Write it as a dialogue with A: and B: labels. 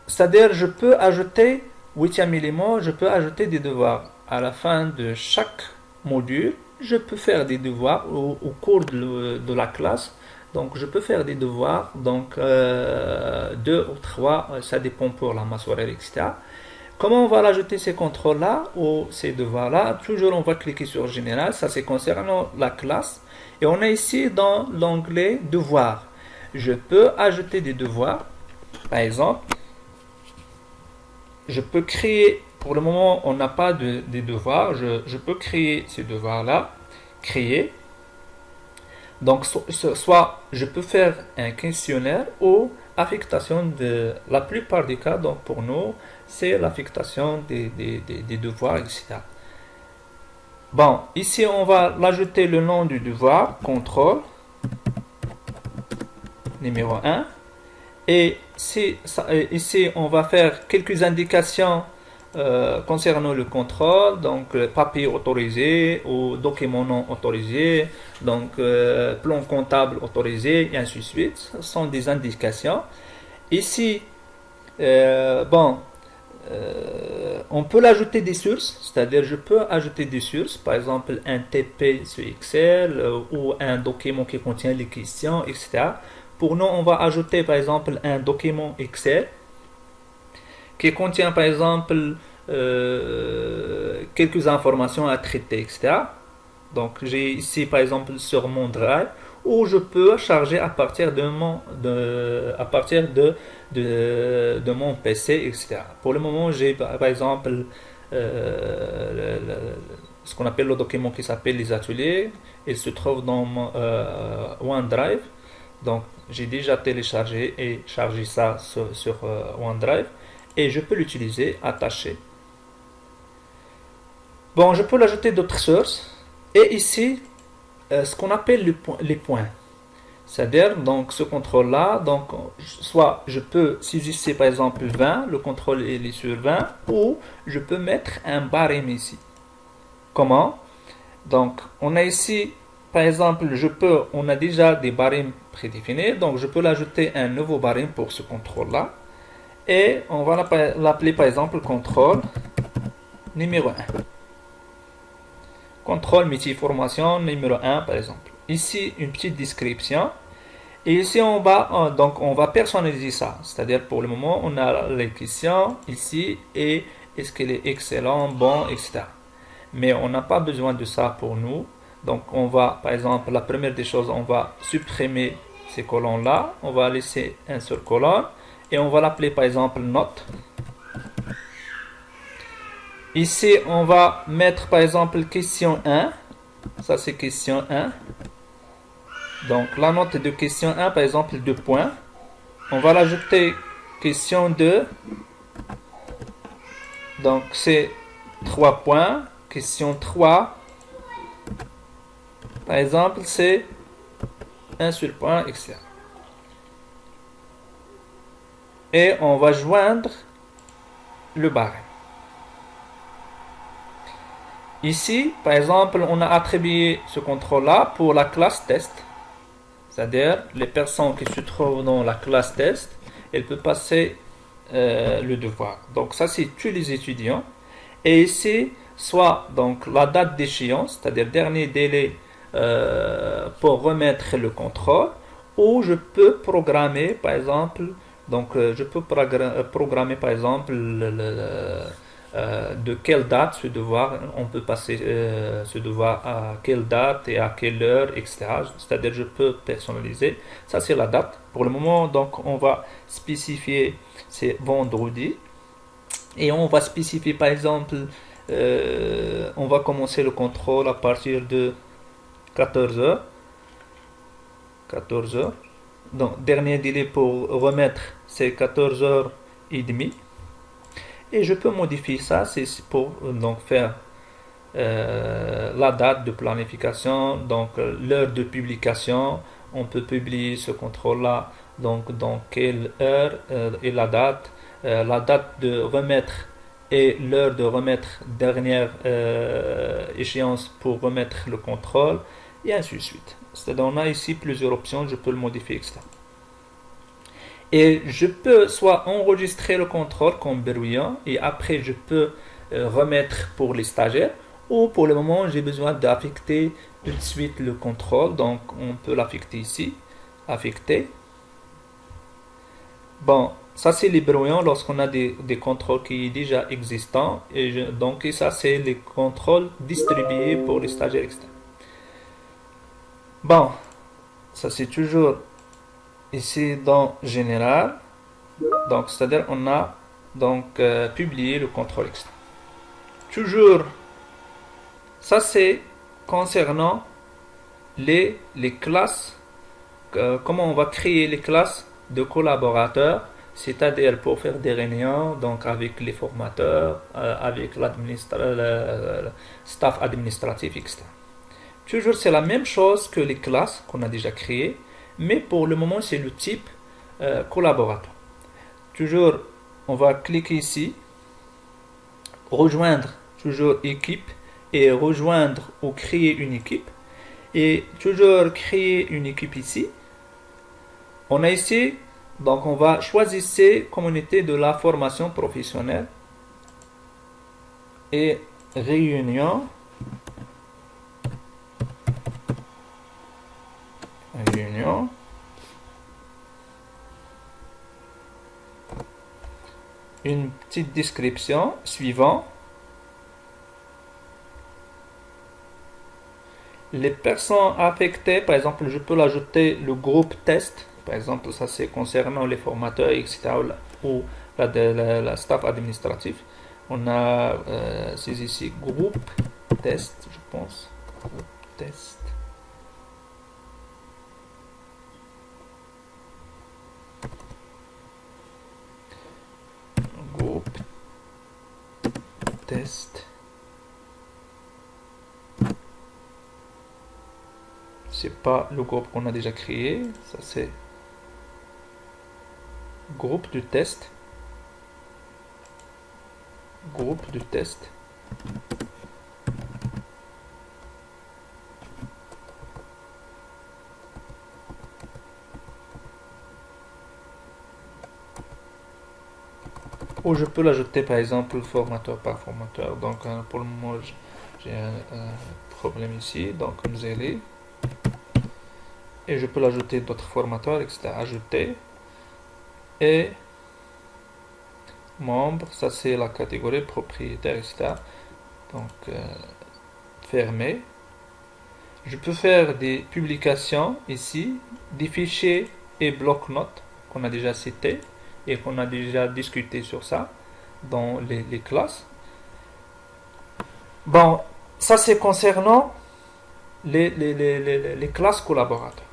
A: c'est-à-dire je peux ajouter, huitième élément, je peux ajouter des devoirs. À la fin de chaque module, je peux faire des devoirs au cours de la classe. Donc je peux faire des devoirs, donc deux ou trois, ça dépend pour la masse horaire, etc. Comment on va rajouter ces contrôles-là ou ces devoirs-là? Toujours on va cliquer sur Général, ça c'est concernant la classe. Et on est ici dans l'onglet Devoirs. Je peux ajouter des devoirs. Par exemple, je peux créer, pour le moment on n'a pas des devoirs, je peux créer ces devoirs-là, créer. Donc soit je peux faire un questionnaire ou affectation de la plupart des cas, donc pour nous c'est l'affectation des devoirs, etc. Bon, ici on va l'ajouter le nom du devoir, contrôle, numéro 1. Et ici, on va faire quelques indications concernant le contrôle, donc papier autorisé ou document non autorisé, donc plan comptable autorisé, et ainsi de suite. Ce sont des indications. Ici, bon, on peut l'ajouter des sources, c'est-à-dire je peux ajouter des sources, par exemple un TP sur Excel ou un document qui contient les questions, etc. Pour nous, on va ajouter par exemple un document Excel qui contient par exemple quelques informations à traiter, etc. Donc j'ai ici par exemple sur mon Drive où je peux charger à partir de mon PC, etc. Pour le moment, j'ai par exemple ce qu'on appelle le document qui s'appelle les ateliers. Il se trouve dans mon, OneDrive. Donc j'ai déjà téléchargé et chargé ça sur OneDrive et je peux l'utiliser attaché. Bon, je peux l'ajouter d'autres sources et ici ce qu'on appelle les points. C'est-à-dire, donc, ce contrôle-là, donc, soit je peux saisir par exemple 20, le contrôle est sur 20, ou je peux mettre un barème ici. Comment? Donc, on a ici, par exemple, on a déjà des barèmes prédéfinis, donc je peux l'ajouter un nouveau barème pour ce contrôle-là, et on va l'appeler par exemple contrôle numéro 1. Contrôle métier formation numéro 1, par exemple. Ici, une petite description. Et ici, on va personnaliser ça. C'est-à-dire, pour le moment, on a les questions ici et est-ce qu'elle est excellent, bon, etc. Mais on n'a pas besoin de ça pour nous. Donc, on va, par exemple, la première des choses, on va supprimer ces colonnes-là. On va laisser un seul colonne et on va l'appeler, par exemple, note. Ici, on va mettre, par exemple, question 1. Ça, c'est question 1. Donc, la note de question 1, par exemple, 2 points. On va l'ajouter question 2. Donc, c'est 3 points. Question 3. Par exemple, c'est un seul point, etc. Et on va joindre le barème. Ici, par exemple, on a attribué ce contrôle-là pour la classe test. C'est-à-dire, les personnes qui se trouvent dans la classe test, elles peuvent passer le devoir. Donc, ça, c'est tous les étudiants. Et ici, soit donc la date d'échéance, c'est-à-dire dernier délai pour remettre le contrôle, ou je peux programmer, par exemple, donc je peux programmer, par exemple, de quelle date ce devoir, on peut passer ce devoir à quelle date et à quelle heure, etc. C'est-à-dire je peux personnaliser. Ça c'est la date. Pour le moment, donc on va spécifier c'est vendredi et on va spécifier par exemple on va commencer le contrôle à partir de 14h. 14h. Donc dernier délai pour remettre c'est 14h30. Et je peux modifier ça, c'est pour donc faire la date de planification, donc l'heure de publication. On peut publier ce contrôle-là, donc dans quelle heure et la date de remettre et l'heure de remettre, dernière échéance pour remettre le contrôle, et ainsi de suite. C'est-à-dire on a ici plusieurs options, je peux le modifier, etc. Et je peux soit enregistrer le contrôle comme brouillon et après je peux remettre pour les stagiaires, ou pour le moment j'ai besoin d'affecter tout de suite le contrôle, donc on peut l'affecter ici, affecter. Bon, ça c'est les brouillons lorsqu'on a des contrôles qui sont déjà existants, donc et ça c'est les contrôles distribués pour les stagiaires externes. Bon, ça c'est toujours ici dans général, donc c'est-à-dire on a donc publié le contrôle externe. Toujours, ça c'est concernant les classes, comment on va créer les classes de collaborateurs, c'est-à-dire pour faire des réunions donc avec les formateurs, avec le staff administratif, etc. Toujours c'est la même chose que les classes qu'on a déjà créées, mais pour le moment c'est le type collaborateur. Toujours on va cliquer ici, rejoindre toujours équipe et rejoindre ou créer une équipe, et toujours créer une équipe ici. On a ici, donc on va choisir ces communautés de la formation professionnelle et réunion. Une petite description suivant. Les personnes affectées, par exemple, je peux l'ajouter le groupe test. Par exemple, ça c'est concernant les formateurs, etc. ou la staff administratif. On a, c'est ici, groupe test, je pense. Groupe test. Groupe test. C'est pas le groupe qu'on a déjà créé, ça c'est groupe de test. Groupe de test. Ou je peux l'ajouter par exemple formateur par formateur. Donc pour le moment j'ai un problème ici, donc nous allons et je peux l'ajouter d'autres formateurs, etc. Ajouter et membre, ça c'est la catégorie propriétaire, etc. Donc fermer. Je peux faire des publications ici, des fichiers et bloc-notes qu'on a déjà cités et qu'on a déjà discuté sur ça dans les classes. Bon, ça c'est concernant les classes collaborateurs.